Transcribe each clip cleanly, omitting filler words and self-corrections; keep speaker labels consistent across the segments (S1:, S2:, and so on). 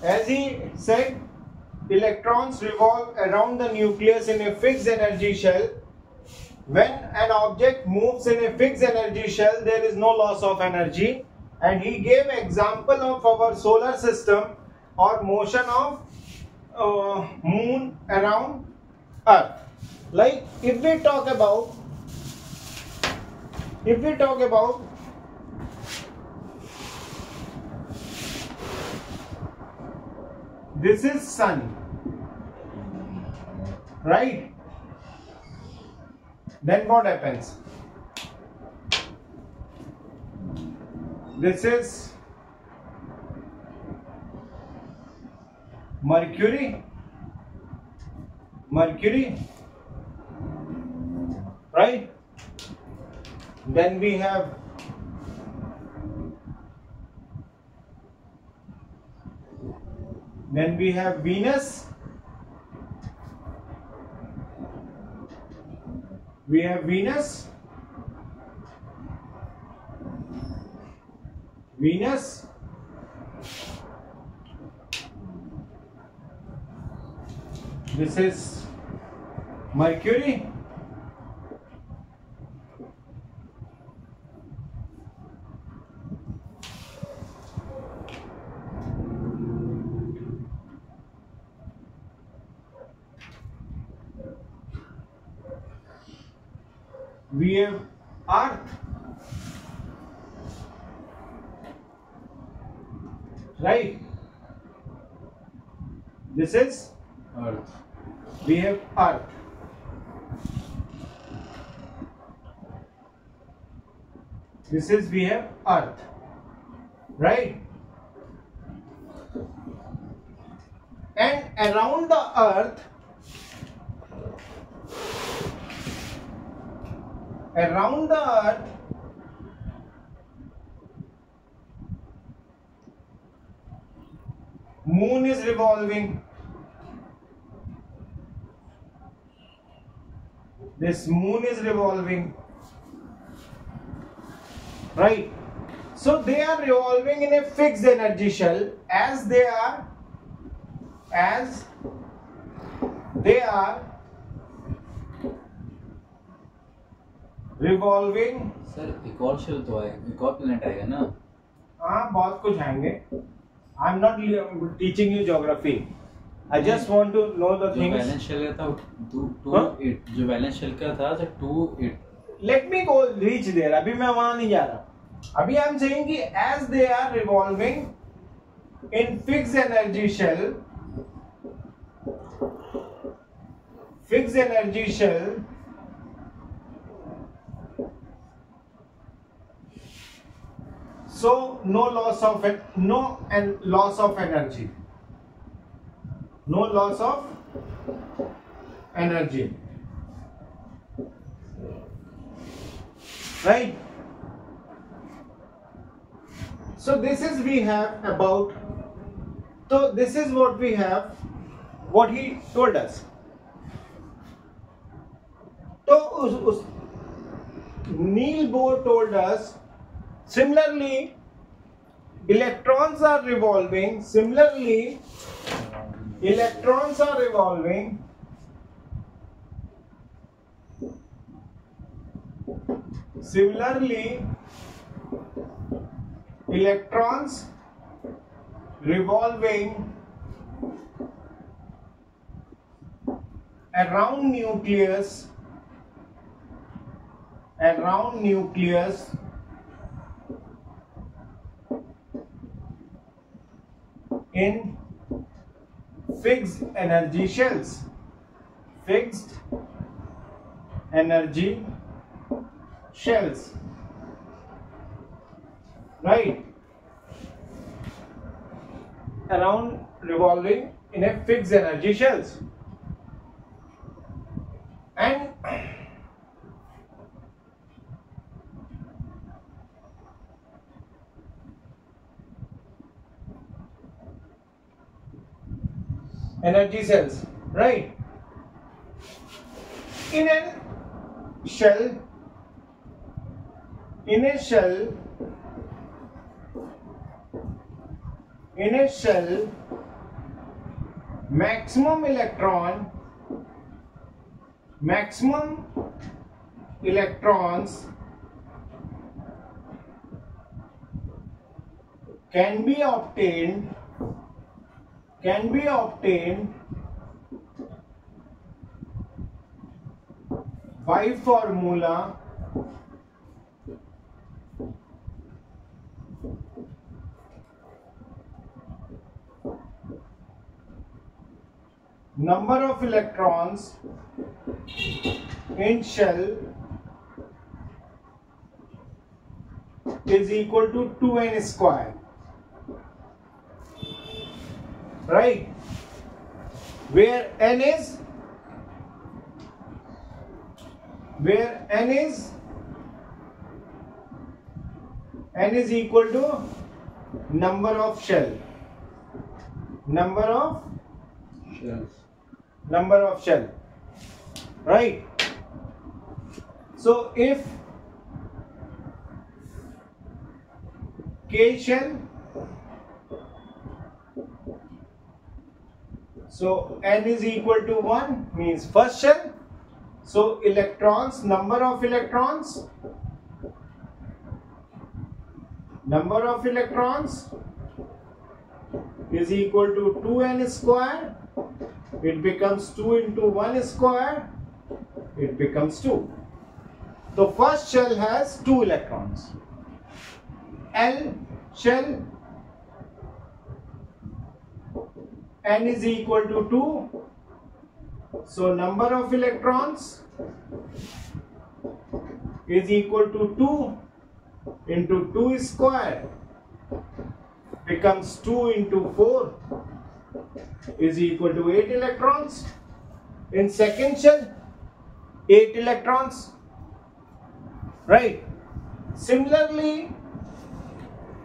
S1: As he said, electrons revolve around the nucleus in a fixed energy shell. When an object moves in a fixed energy shell, there is no loss of energy. And he gave example of our solar system or motion of moon around Earth. Like if we talk about this is sun, right? Then what happens? This is Mercury, right? Then we have Venus. We have Venus. This is Mercury. We have Earth, right? This is
S2: Earth.
S1: We have Earth. We have Earth, right? And around the Earth, moon is revolving. This moon is revolving, right? So they are revolving in a fixed energy shell. As they are revolving.
S2: Sir एक और shell तो है, एक और planet आएगा ना?
S1: हाँ, बहुत कुछ आएंगे. I am not teaching you geography. I just want to know the things.
S2: जो बैलेंस शेल का था 2-8, जो बैलेंस शेल का था 2-8.
S1: Let me go reach there. अभी मैं वहाँ नहीं जा रहा. अभी I am saying कि as they are revolving in fixed energy shell, so no loss of energy. No loss of energy. Right? So this is we have about. So this is what we have. What he told us. So Niels Bohr told us. Similarly, electrons are revolving. Similarly, electrons are revolving around nucleus in fixed energy shells. Right? Around revolving in a fixed energy shells. And energy cells, right? In a shell, maximum electrons can be obtained by formula number of electrons in shell is equal to 2n square, right, where n is equal to number of shell, right? So if K shell, so n is equal to 1 means first shell. So electrons, number of electrons is equal to 2n square. It becomes 2 into 1 square, it becomes 2. The first shell has 2 electrons. L shell, n is equal to 2. So number of electrons is equal to 2 into 2 square becomes 2 into 4 is equal to 8 electrons. In second shell, 8 electrons, right? Similarly,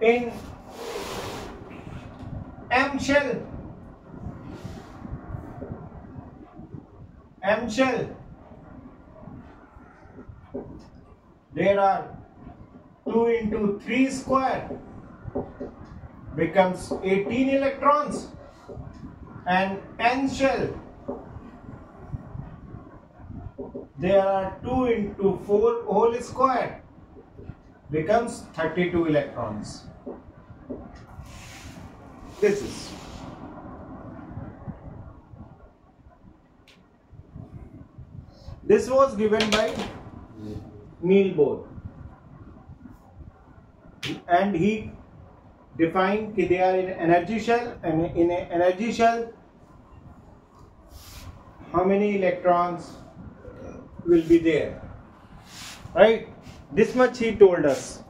S1: in M shell, there are 2 into 3 square becomes 18 electrons, and N shell there are 2 into 4 whole square becomes 32 electrons. This was given by Niels Bohr, and he defined that they are in energy shell, and in an energy shell how many electrons will be there, right? This much he told us.